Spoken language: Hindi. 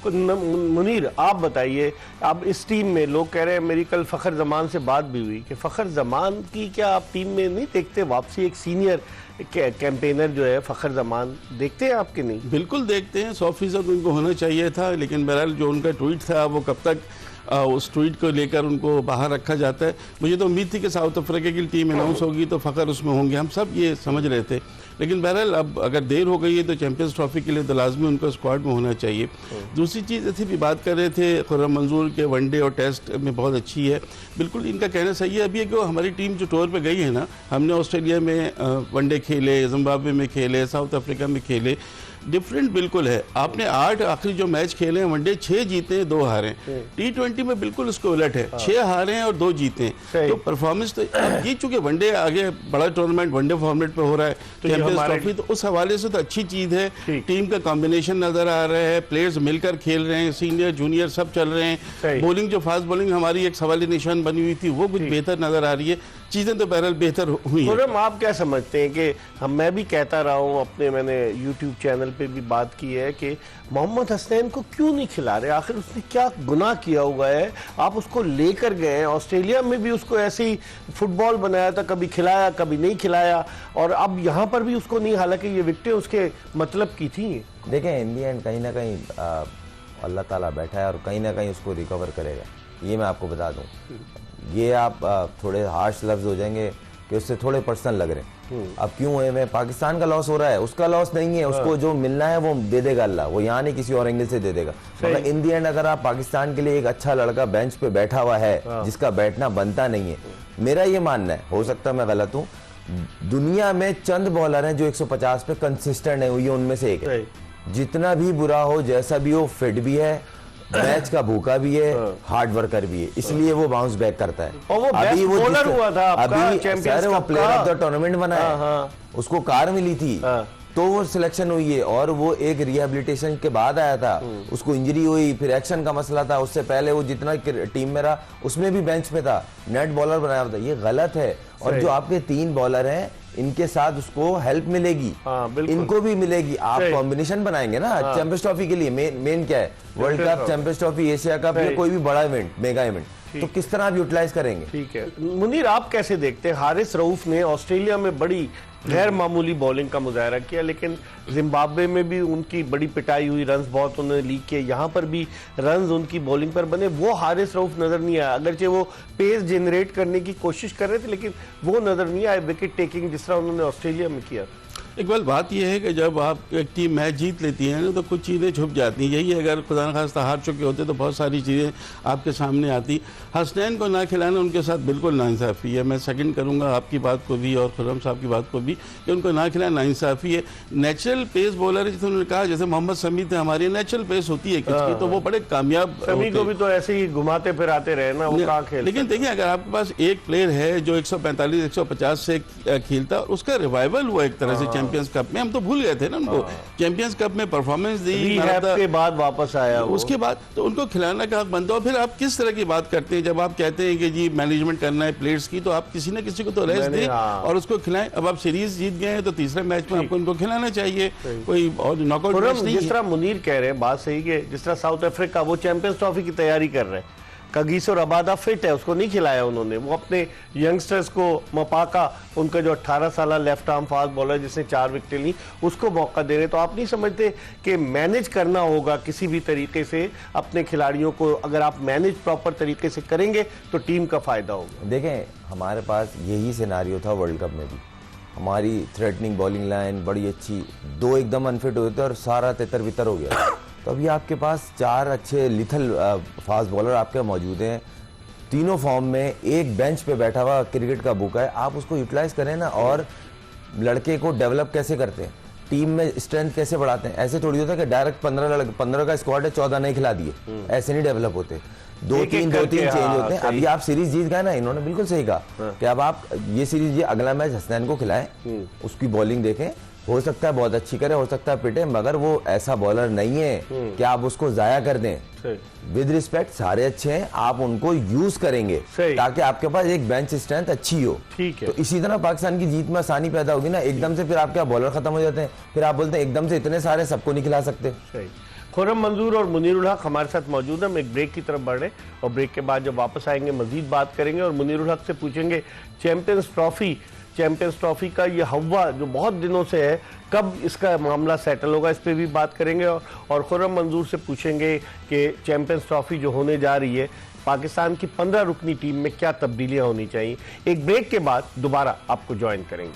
मुनीर आप बताइए, अब इस टीम में लोग कह रहे हैं, मेरी कल फ़खर जमान से बात भी हुई कि फ़खर जमान की क्या आप टीम में नहीं देखते वापसी? एक सीनियर कैंपेनर जो है फ़खर जमान, देखते हैं आपके? नहीं, बिल्कुल देखते हैं, 100% उनको होना चाहिए था, लेकिन बहरहाल जो उनका ट्वीट था वो कब तक उस ट्वीट को लेकर उनको बाहर रखा जाता है। मुझे तो उम्मीद थी कि साउथ अफ्रीका की टीम अनाउंस होगी तो फ़खर उसमें होंगे, हम सब ये समझ रहे थे, लेकिन बहरहाल अब अगर देर हो गई है तो चैंपियंस ट्रॉफी के लिए तो लाजमी उनको स्क्वाड में होना चाहिए। दूसरी चीज़ ऐसी भी बात कर रहे थे खुर्रम मंजूर के वनडे और टेस्ट में बहुत अच्छी है, बिल्कुल इनका कहना सही है। अभी एक हमारी टीम जो टूर पे गई है ना, हमने ऑस्ट्रेलिया में वनडे खेले, जिम्बाब्वे में खेले, साउथ अफ्रीका में खेले, डिफरेंट बिल्कुल है। आपने 8 आखिरी जो मैच खेले हैं वनडे 6 जीते हैं 2 हारे, T20 में बिल्कुल उसको उलट है, 6 हारे हैं और 2 जीते हैं। तो परफॉर्मेंस तो ये चूंकि वनडे आगे बड़ा टूर्नामेंट वनडे फॉर्मेट पे हो रहा है चैंपियंस ट्रॉफी, तो उस हवाले से तो अच्छी चीज़ है। टीम का कॉम्बिनेशन नजर आ रहा है, प्लेयर्स मिलकर खेल रहे हैं, सीनियर जूनियर सब चल रहे हैं। बॉलिंग जो फास्ट बॉलिंग हमारी एक सवाली निशान बनी हुई थी वो कुछ बेहतर नजर आ रही है, चीज़ें तो बहरहाल बेहतर हुई हैं। आप क्या समझते हैं कि मैं भी कहता रहा हूँ अपने, मैंने यूट्यूब चैनल पे भी बात की है कि मोहम्मद हसनैन को क्यों नहीं खिला रहे? आखिर उसने क्या गुनाह किया हुआ है? आप उसको लेकर गए, ऑस्ट्रेलिया में भी उसको ऐसे ही फुटबॉल बनाया था, कभी खिलाया कभी नहीं खिलाया, और अब यहाँ पर भी उसको नहीं, हालांकि ये विकेटें उसके मतलब की थी। देखें इन दी एंड कहीं ना कहीं अल्लाह ताला बैठा है और कहीं ना कहीं उसको रिकवर करेगा, ये मैं आपको बता दूं। ये आप थोड़े हार्श लफ्ज हो जाएंगे कि उससे थोड़े पर्सनल लग रहे हैं। अब क्यों है, मैं पाकिस्तान का लॉस हो रहा है, उसका लॉस नहीं है, उसको जो मिलना है वो दे देगा अल्लाह, वो यहाँ नहीं किसी और एंगल से दे देगा। मगर इन दी एंड अगर आप पाकिस्तान के लिए एक अच्छा लड़का बेंच पे बैठा हुआ है जिसका बैठना बनता नहीं है, मेरा ये मानना है, हो सकता है मैं गलत हूँ, दुनिया में चंद बॉलर हैं जो 150 पे कंसिस्टेंट है, ये उनमें से एक है। जितना भी बुरा हो, जैसा भी हो, फिट भी है, मैच का भूखा भी है, हार्ड वर्कर भी है, इसलिए वो बाउंस बैक करता है। और वो अभी वो बॉलर हुआ था, अभी प्लेयर ऑफ द टूर्नामेंट बना है, उसको कार मिली थी तो वो सिलेक्शन हुई है, और वो एक रिहेबिलिटेशन के बाद आया था, उसको इंजरी हुई, फिर एक्शन का मसला था, उससे पहले वो जितना टीम में रहा उसमें भी बेंच पे था, नेट बॉलर बनाया था, ये गलत है। और जो आपके 3 बॉलर हैं इनके साथ उसको हेल्प मिलेगी, इनको भी मिलेगी, आप कॉम्बिनेशन बनाएंगे ना चैंपियंस ट्रॉफी के लिए। मेन क्या है, world cup, champions trophy, Asia cup या कोई भी बड़ा इवेंट, मेगा इवेंट, तो किस तरह आप यूटिलाइज करेंगे? ठीक है मुनीर, आप कैसे देखते हैं? हारिस रऊफ ने ऑस्ट्रेलिया में बड़ी गैर मामूली बॉलिंग का मुजाहरा किया, लेकिन जिम्बाब्वे में भी उनकी बड़ी पिटाई हुई, रन्स बहुत उन्होंने लीक किए, यहाँ पर भी रन्स उनकी बॉलिंग पर बने, वो हारिस रऊफ नजर नहीं आया। अगरचे वो पेस जनरेट करने की कोशिश कर रहे थे, लेकिन वो नजर नहीं आया विकेट टेकिंग जिस तरह उन्होंने ऑस्ट्रेलिया में किया। इकबाल, बात यह है कि जब आप एक टीम मैच जीत लेती है ना तो कुछ चीज़ें छुप जाती हैं। यही अगर खुदा न खास्ता हार चुके होते तो बहुत सारी चीज़ें आपके सामने आती। हसनैन को ना खिलाना उनके साथ बिल्कुल नाइंसाफ़ी है। मैं सेकंड करूंगा आपकी बात को भी और खुर्रम साहब की बात को भी कि उनको ना खिलाना नाइंसाफ़ी है। नेचुरल पेस बॉलर है, जैसे उन्होंने कहा, जैसे मोहम्मद शमी थे, हमारी नेचुरल पेस होती है किसकी, तो वो बड़े कामयाब। शमी को भी तो ऐसे ही घुमाते फिराते रहे ना, वो कहाँ खेलते। लेकिन देखिए, अगर आपके पास एक प्लेयर है जो 145-150 से खेलता, उसका रिवाइवल हुआ एक तरह से चैंपियंस कप में, हम तो भूल गए थे ना उनको। चैंपियंस कप में परफॉर्मेंस दी, के बाद वापस आया, उसके बाद तो उनको खिलाना का हक बनता है। और फिर आप किस तरह की बात करते हैं जब आप कहते हैं कि जी मैनेजमेंट करना है प्लेयर्स की, तो आप किसी न किसी को तो रेस्ट दें और उसको खिलाएं। अब आप सीरीज जीत गए हैं तो तीसरे मैच में आपको उनको खिलाना चाहिए, कोई और नॉकआउट मैच नहीं। जिस तरह मुनीर कह रहे हैं, बात सही है, जिस तरह साउथ अफ्रीका वो चैंपियंस ट्रॉफी की तैयारी कर रहे हैं, कगीसो रबादा फिट है, उसको नहीं खिलाया उन्होंने, वो अपने यंगस्टर्स को, मपाका उनका जो 18 साल लेफ्ट आर्म फास्ट बॉलर जिसने 4 विकेटें ली, उसको मौका दे रहे। तो आप नहीं समझते कि मैनेज करना होगा किसी भी तरीके से अपने खिलाड़ियों को? अगर आप मैनेज प्रॉपर तरीके से करेंगे तो टीम का फायदा होगा। देखें, हमारे पास यही सिनारियो था वर्ल्ड कप में भी, हमारी थ्रेटनिंग बॉलिंग लाइन बड़ी अच्छी, 2 एकदम अनफिट हुए थे और सारा तितर बितर हो गया। तो अभी आपके पास 4 अच्छे लिथल फास्ट बॉलर आपके मौजूद हैं, तीनों फॉर्म में, एक बेंच पे बैठा हुआ क्रिकेट का भूखा है, आप उसको यूटिलाइज करें ना। और लड़के को डेवलप कैसे करते हैं, टीम में स्ट्रेंथ कैसे बढ़ाते हैं? ऐसे थोड़ी होता है कि डायरेक्ट 15 का स्क्वाड है, 14 नहीं खिला दिए, ऐसे नहीं डेवलप होते। 2-3 चेंज होते हैं। अभी आप सीरीज जीत गए ना, इन्होंने बिल्कुल सही कहा कि अब आप ये सीरीज, ये अगला मैच हसनैन को खिलाएं, उसकी बॉलिंग देखें, हो सकता है बहुत अच्छी करे, हो सकता है पिटे, मगर वो ऐसा बॉलर नहीं है कि आप उसको जाया कर दें। विद रिस्पेक्ट, सारे अच्छे हैं, आप उनको यूज करेंगे ताकि आपके पास एक बेंच स्ट्रेंथ अच्छी हो। ठीक है। तो इसी तरह पाकिस्तान की जीत में आसानी पैदा होगी ना। एकदम से फिर आपके बॉलर खत्म हो जाते हैं, फिर आप बोलते हैं एकदम से इतने सारे सबको नहीं खिला सकते। खुर्रम मंजूर और मुनीरुल हक हमारे साथ मौजूद हैं। हम एक ब्रेक की तरफ बढ़ रहे हैं और ब्रेक के बाद जब वापस आएंगे मजीद बात करेंगे और मुनीरुल हक से पूछेंगे चैंपियंस ट्रॉफी का ये हवा जो बहुत दिनों से है, कब इसका मामला सेटल होगा, इस पे भी बात करेंगे। और खुर्रम मंजूर से पूछेंगे कि चैंपियंस ट्रॉफी जो होने जा रही है, पाकिस्तान की 15 रुकनी टीम में क्या तब्दीलियां होनी चाहिए। एक ब्रेक के बाद दोबारा आपको ज्वाइन करेंगे।